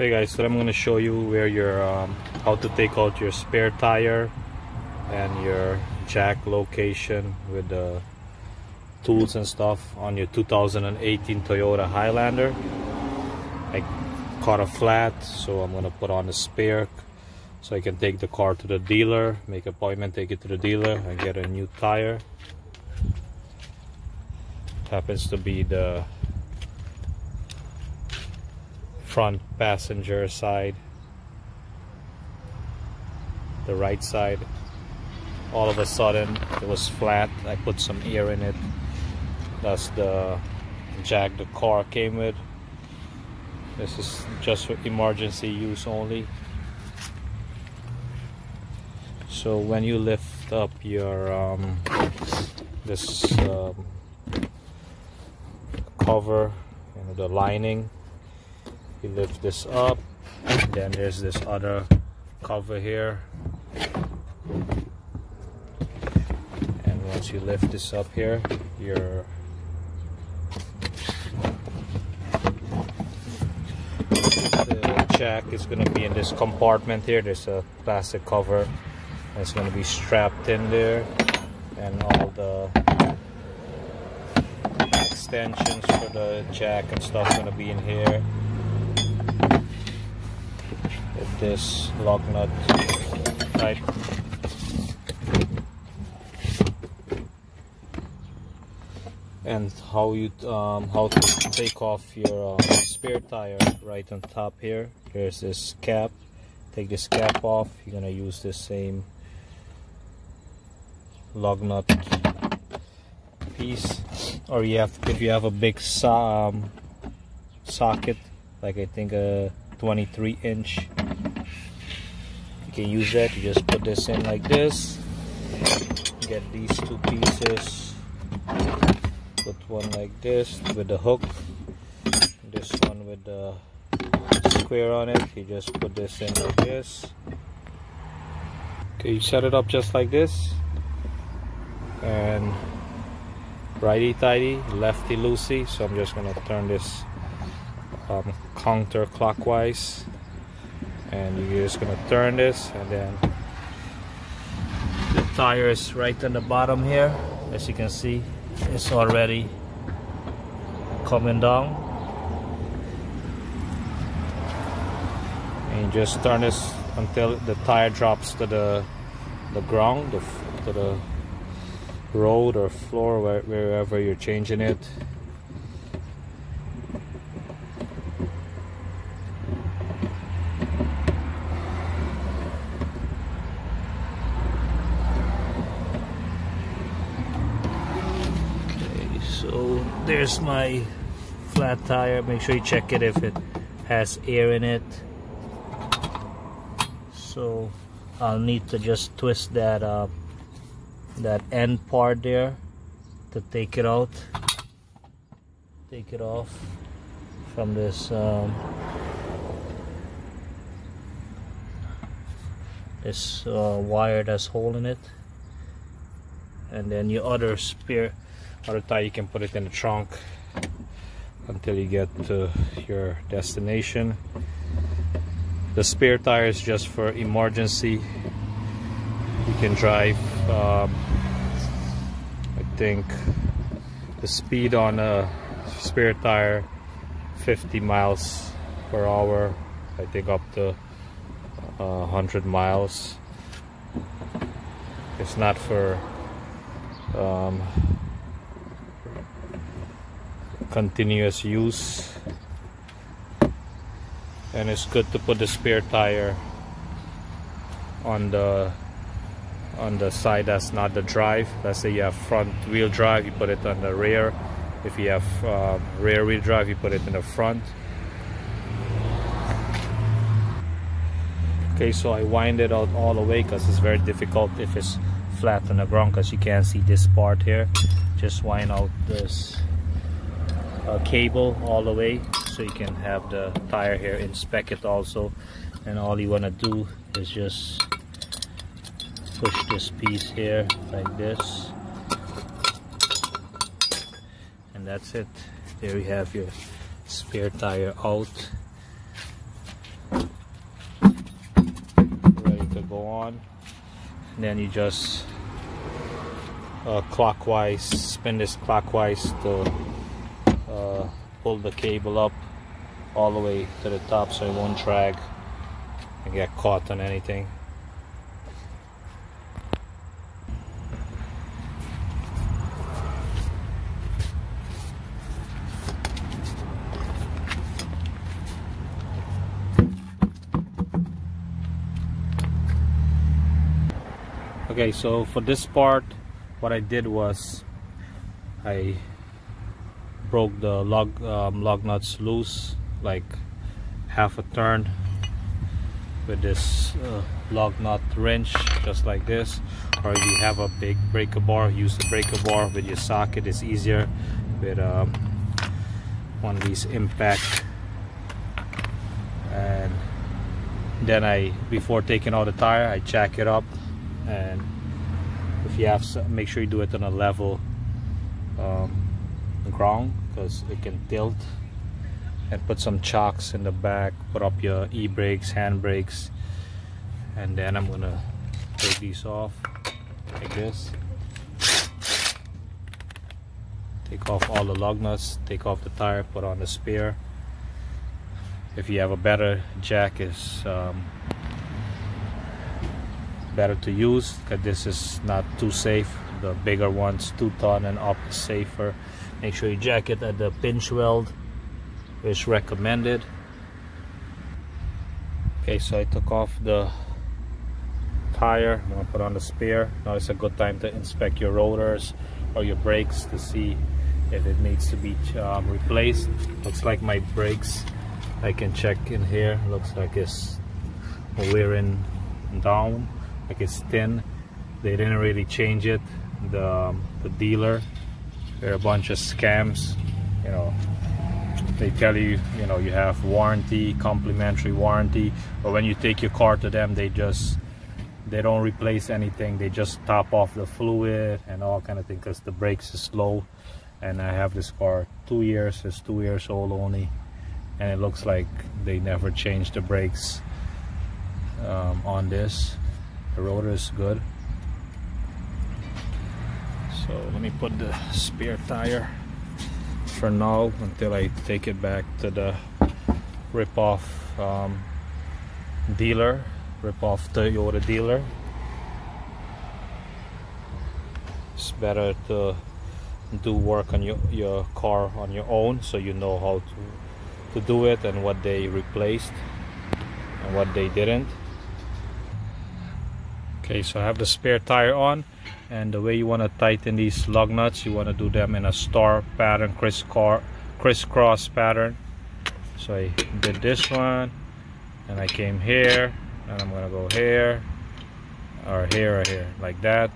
Hey guys, so I'm going to show you where your how to take out your spare tire and your jack location with the tools and stuff on your 2018 Toyota Highlander. I caught a flat, so I'm going to put on a spare so I can take the car to the dealer, make an appointment, take it to the dealer and get a new tire. It happens to be the front passenger side, the right side. All of a sudden it was flat. I put some air in it. That's the jack the car came with. This is just for emergency use only. So when you lift up your this cover, the lining, you lift this up, and then there's this other cover here, and once you lift this up here, your the jack is going to be in this compartment here. There's a plastic cover and it's going to be strapped in there, and all the extensions for the jack and stuff going to be in here. This lock nut right, and how to take off your spare tire. Right on top here there's this cap. Take this cap off. You're gonna use the same lug nut piece, or if you have a big socket, like I think a 23-inch, you can use that. You just put this in like this, get these two pieces, put one like this with the hook, this one with the square on it. You just put this in like this. Okay, you set it up just like this, and righty tighty, lefty loosey. So I'm just gonna turn this counterclockwise, and you're just gonna turn this, and then the tire is right on the bottom here. As you can see, it's already coming down, and you just turn this until the tire drops to the ground, to the road or floor, wherever you're changing it. So there's my flat tire. Make sure you check it if it has air in it. So I'll need to just twist that that end part there to take it out, take it off from this this wire that's holding it. And then your other tire, you can put it in the trunk until you get to your destination. The spare tire is just for emergency. You can drive I think the speed on a spare tire 50 miles per hour, I think up to 100 miles. It's not for continuous use, and it's good to put the spare tire on the side that's not the drive. Let's say you have front wheel drive, you put it on the rear. If you have rear wheel drive, you put it in the front. Okay, so I wind it out all the way because it's very difficult if it's flat on the ground, because you can't see this part here. Just wind out this cable all the way so you can have the tire here, inspect it also. And all you want to do is just push this piece here like this, and that's it. There you have your spare tire out. on, and then you just clockwise, spin this clockwise to pull the cable up all the way to the top so it won't drag and get caught on anything. Okay, so for this part, what I did was I broke the lug nuts loose, like half a turn with this lug nut wrench, just like this. Or if you have a big breaker bar, use the breaker bar. With your socket, it's easier with one of these impact. And then before taking out the tire, I jack it up. And if you have some, make sure you do it on a level ground, because it can tilt. And put some chocks in the back, put up your e-brakes, hand brakes, and then I'm gonna take these off like this. Take off all the lug nuts, take off the tire, put on the spare. If you have a better jack, it's better to use, because this is not too safe. The bigger ones, 2 ton and up, is safer. Make sure you jack it at the pinch weld, which recommended. Okay, so I took off the tire. I'm gonna put on the spare. Now it's a good time to inspect your rotors or your brakes to see if it needs to be replaced. Looks like my brakes, I can check in here, looks like it's wearing down, like it's thin. They didn't really change it. The dealer, they're a bunch of scams. You know, they tell you, you know, you have warranty, complimentary warranty, but when you take your car to them, they don't replace anything. They just top off the fluid and all kind of thing, because the brakes is slow. And I have this car 2 years, it's 2 years old only, and it looks like they never changed the brakes on this. The rotor is good. So let me put the spare tire for now until I take it back to the rip-off dealer, rip-off Toyota dealer. It's better to do work on your car on your own, so you know how to do it and what they replaced and what they didn't. Okay, so I have the spare tire on, and the way you want to tighten these lug nuts, you want to do them in a star pattern, crisscross pattern. So I did this one, and I came here, and I'm gonna go here, or here, or here, like that.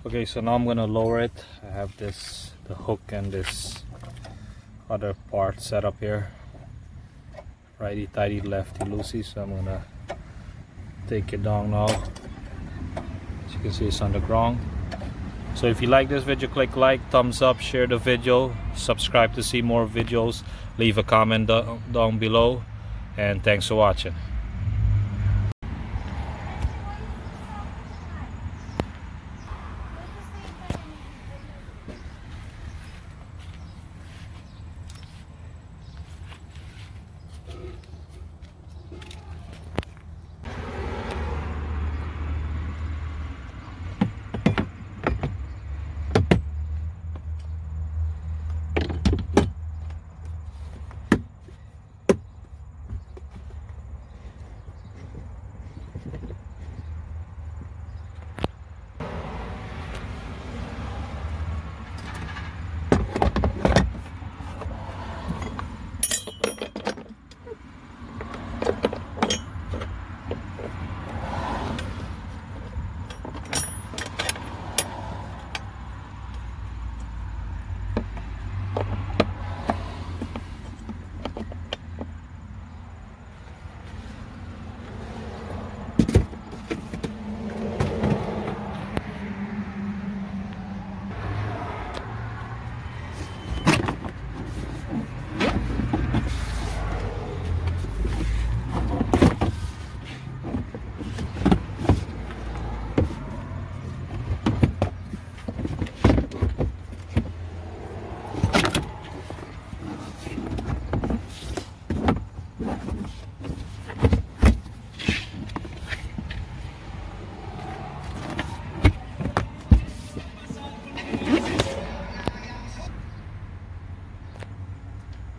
Okay, so now I'm gonna lower it. I have the hook and this other part set up here, righty tighty, lefty loosey. So I'm gonna take it down now. As you can see, it's on the ground. So if you like this video, click like, thumbs up, share the video, subscribe to see more videos, leave a comment down below, and thanks for watching.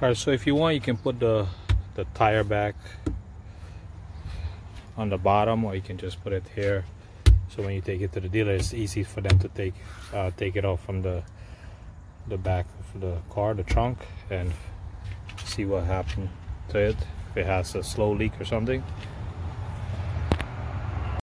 Alright, so if you want, you can put the tire back on the bottom, or you can just put it here, so when you take it to the dealer, it's easy for them to take it off from the back of the car, the trunk, and see what happened to it, if it has a slow leak or something.